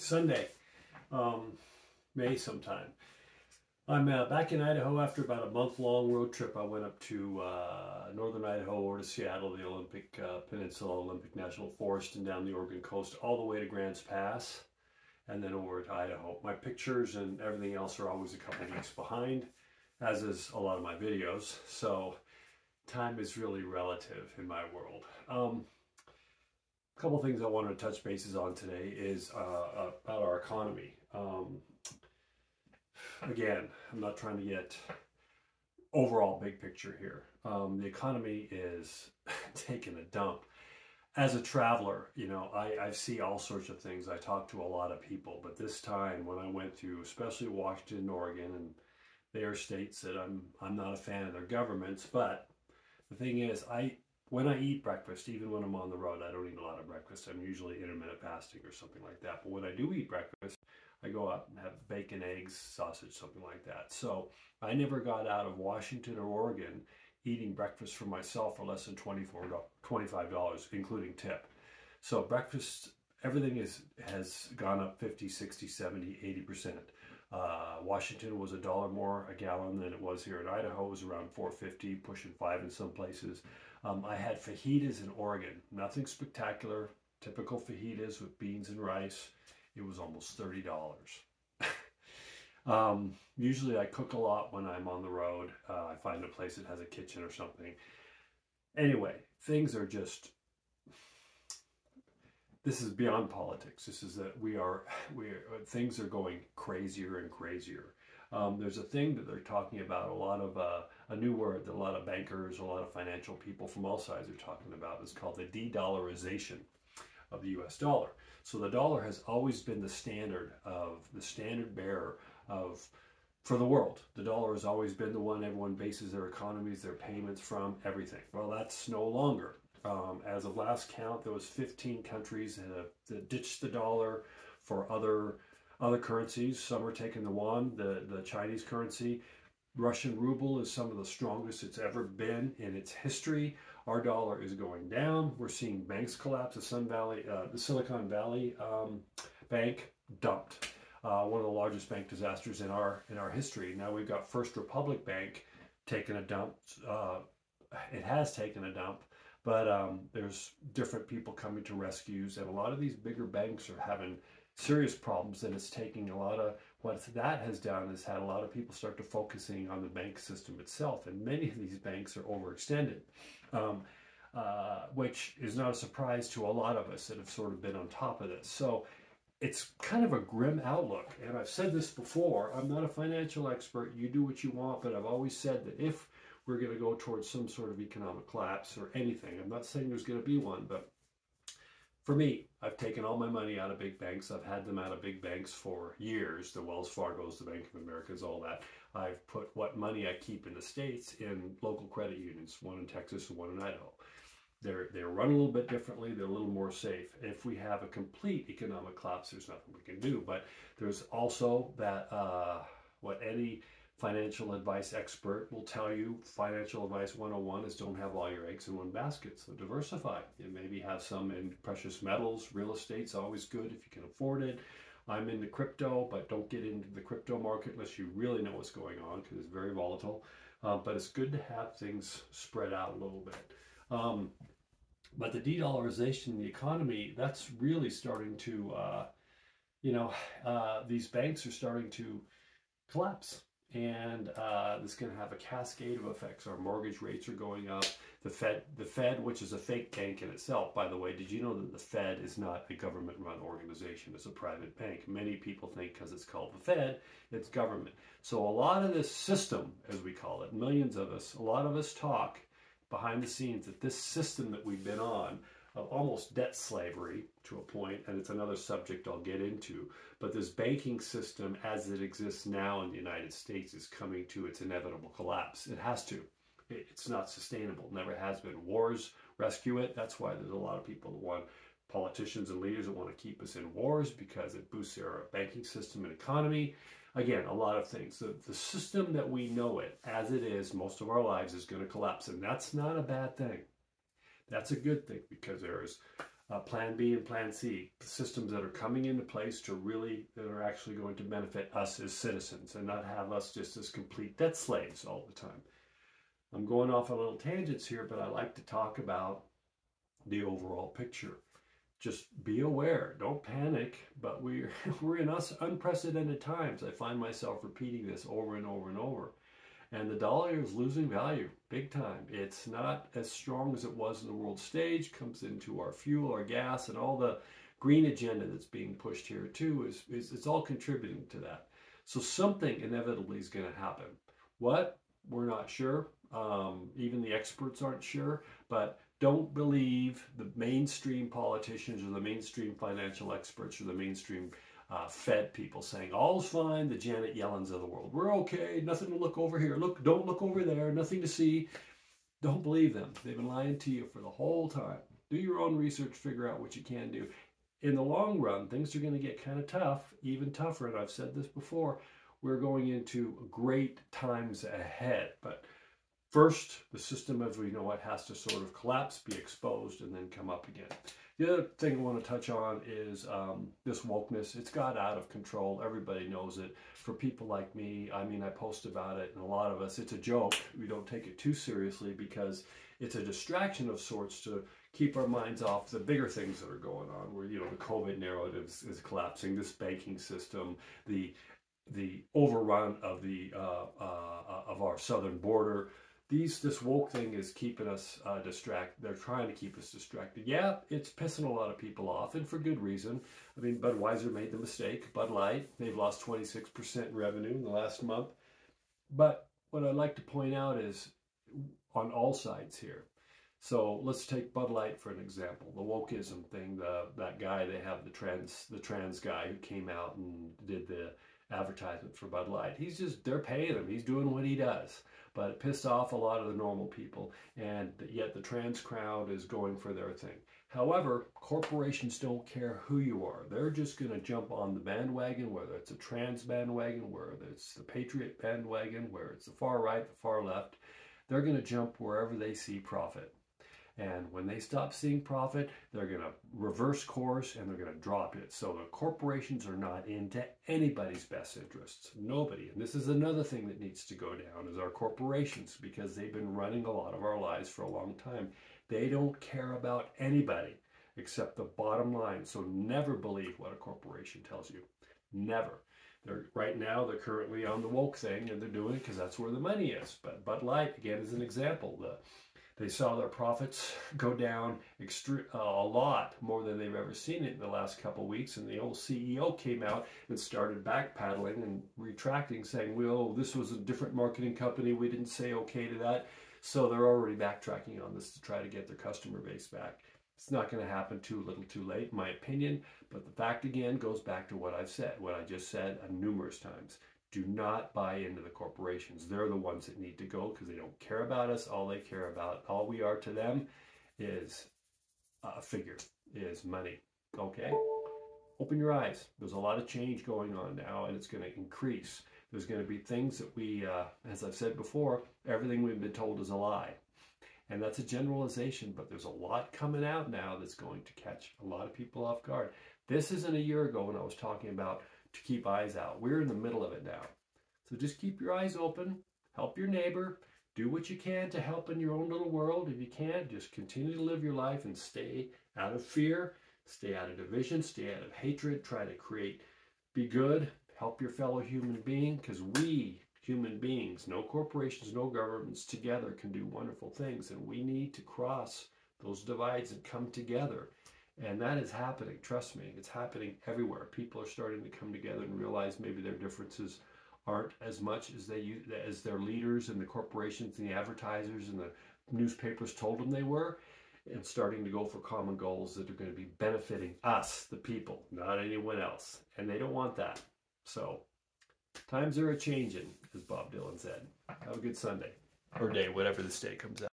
Sunday, May sometime. I'm back in Idaho after about a month-long road trip. I went up to northern Idaho or to Seattle, the Olympic Peninsula, Olympic National Forest, and down the Oregon coast, all the way to Grants Pass, and then over to Idaho. My pictures and everything else are always a couple weeks behind, as is a lot of my videos, so time is really relative in my world. A couple things I wanted to touch bases on today is about our economy. Again, I'm not trying to get overall big picture here. The economy is taking a dump. As a traveler, you know, I see all sorts of things. I talk to a lot of people, but this time when I went through, especially Washington and Oregon, and they are states that I'm not a fan of their governments, but the thing is, when I eat breakfast, even when I'm on the road, I don't eat a lot of breakfast. I'm usually intermittent fasting or something like that. But when I do eat breakfast, I go out and have bacon, eggs, sausage, something like that. So I never got out of Washington or Oregon eating breakfast for myself for less than $25, including tip. So breakfast, everything has gone up 50, 60, 70, 80%. Washington was $1 more a gallon than it was here in Idaho. It was around $4.50, pushing $5 in some places. I had fajitas in Oregon. Nothing spectacular. Typical fajitas with beans and rice. It was almost $30. Usually I cook a lot when I'm on the road. I find a place that has a kitchen or something. Anyway, things are just... This is beyond politics. This is that things are going crazier and crazier. There's a thing that they're talking about, a lot of a new word that a lot of bankers, a lot of financial people from all sides are talking about. Is called the de-dollarization of the U.S. dollar. So the dollar has always been the standard bearer for the world. The dollar has always been the one everyone bases their economies, their payments from, everything. Well, that's no longer. As of last count, there was 15 countries that ditched the dollar for other currencies. Some are taking the yuan, the Chinese currency. Russian ruble is some of the strongest it's ever been in its history. Our dollar is going down. We're seeing banks collapse. The Silicon Valley Bank dumped. One of the largest bank disasters in our history. Now we've got First Republic Bank taking a dump. It has taken a dump. But there's different people coming to rescues, and a lot of these bigger banks are having serious problems, and it's taking a lot of, what that has done is had a lot of people start to focusing on the bank system itself, and many of these banks are overextended, which is not a surprise to a lot of us that have sort of been on top of this. So it's kind of a grim outlook, and I've said this before, I'm not a financial expert, you do what you want, but I've always said that if we're going to go towards some sort of economic collapse or anything. I'm not saying there's going to be one, but for me, I've taken all my money out of big banks. I've had them out of big banks for years. The Wells Fargo's, the Bank of America's, all that. I've put what money I keep in the States in local credit unions, one in Texas and one in Idaho. They're run a little bit differently. They're a little more safe. If we have a complete economic collapse, there's nothing we can do. But there's also that, what any financial advice expert will tell you, financial advice 101 is don't have all your eggs in one basket. So diversify. You maybe have some in precious metals. Real estate's always good if you can afford it. I'm into crypto, but don't get into the crypto market unless you really know what's going on because it's very volatile. But it's good to have things spread out a little bit. But the de-dollarization in the economy, that's really starting to, these banks are starting to collapse. And this is going to have a cascade of effects. Our mortgage rates are going up. The Fed, which is a fake bank in itself, by the way, did you know that the Fed is not a government-run organization? It's a private bank. Many people think because it's called the Fed, it's government. So a lot of this system, as we call it, millions of us, a lot of us talk behind the scenes that this system that we've been on, of almost debt slavery to a point, and it's another subject I'll get into, but this banking system as it exists now in the United States is coming to its inevitable collapse. It has to. It's not sustainable. Never has been. Wars rescue it. That's why there's a lot of people that want, politicians and leaders that want to keep us in wars because it boosts our banking system and economy. Again, a lot of things. The system that we know it as it is most of our lives is going to collapse, and that's not a bad thing. That's a good thing because there's Plan B and Plan C, systems that are coming into place that are actually going to benefit us as citizens and not have us just as complete debt slaves all the time. I'm going off on little tangents here, but I like to talk about the overall picture. Just be aware, don't panic, but we're in unprecedented times. I find myself repeating this over and over and over. And the dollar is losing value big time. It's not as strong as it was in the world stage, comes into our fuel, our gas, and all the green agenda that's being pushed here too it's all contributing to that. So something inevitably is going to happen. What? We're not sure. Even the experts aren't sure, but don't believe the mainstream politicians or the mainstream financial experts or the mainstream Fed people saying, all's fine, the Janet Yellens of the world. We're okay, nothing to look over here. Look, don't look over there, nothing to see. Don't believe them. They've been lying to you for the whole time. Do your own research, figure out what you can do. In the long run, things are going to get kind of tough, even tougher, and I've said this before. We're going into great times ahead, but first, the system, as we know it, has to sort of collapse, be exposed, and then come up again. The other thing I want to touch on is this wokeness. It's got out of control. Everybody knows it. For people like me, I mean, I post about it, and a lot of us, it's a joke. We don't take it too seriously because it's a distraction of sorts to keep our minds off the bigger things that are going on, where, you know, the COVID narrative is collapsing, this banking system, the overrun of of our southern border. This woke thing is keeping us distracted. They're trying to keep us distracted. Yeah, it's pissing a lot of people off, and for good reason. I mean, Budweiser made the mistake. Bud Light, they've lost 26% revenue in the last month. But what I'd like to point out is on all sides here. So let's take Bud Light for an example. The wokeism thing, that guy, they have the trans guy who came out and did the advertisement for Bud Light. They're paying him. He's doing what he does. But it pissed off a lot of the normal people, and yet the trans crowd is going for their thing. However, corporations don't care who you are. They're just going to jump on the bandwagon, whether it's a trans bandwagon, whether it's the patriot bandwagon, whether it's the far right, the far left. They're going to jump wherever they see profit. And when they stop seeing profit, they're going to reverse course and they're going to drop it. So the corporations are not into anybody's best interests. Nobody. And this is another thing that needs to go down, is our corporations, because they've been running a lot of our lives for a long time. They don't care about anybody except the bottom line. So never believe what a corporation tells you. Never. Right now, they're currently on the woke thing, and they're doing it because that's where the money is. But Bud Light, again, is an example. They saw their profits go down a lot more than they've ever seen it in the last couple of weeks. And the old CEO came out and started backpedaling and retracting, saying, well, this was a different marketing company. We didn't say okay to that. So they're already backtracking on this to try to get their customer base back. It's not going to happen too little too late, in my opinion. But the fact, again, goes back to what I've said, what I just said numerous times. Do not buy into the corporations. They're the ones that need to go because they don't care about us. All they care about, all we are to them is a figure, is money. Okay? Open your eyes. There's a lot of change going on now, and it's going to increase. There's going to be things that we, as I've said before, everything we've been told is a lie. And that's a generalization, but there's a lot coming out now that's going to catch a lot of people off guard. This isn't a year ago when I was talking about to keep eyes out. We're in the middle of it now. So just keep your eyes open, help your neighbor, do what you can to help in your own little world. If you can't, just continue to live your life and stay out of fear, stay out of division, stay out of hatred, try to be good, help your fellow human being, because we, human beings, no corporations, no governments, together can do wonderful things, and we need to cross those divides and come together. And that is happening, trust me, it's happening everywhere. People are starting to come together and realize maybe their differences aren't as much as their leaders and the corporations and the advertisers and the newspapers told them they were, and starting to go for common goals that are going to be benefiting us, the people, not anyone else. And they don't want that. So times are a-changing, as Bob Dylan said. Have a good Sunday, or day, whatever this day comes out.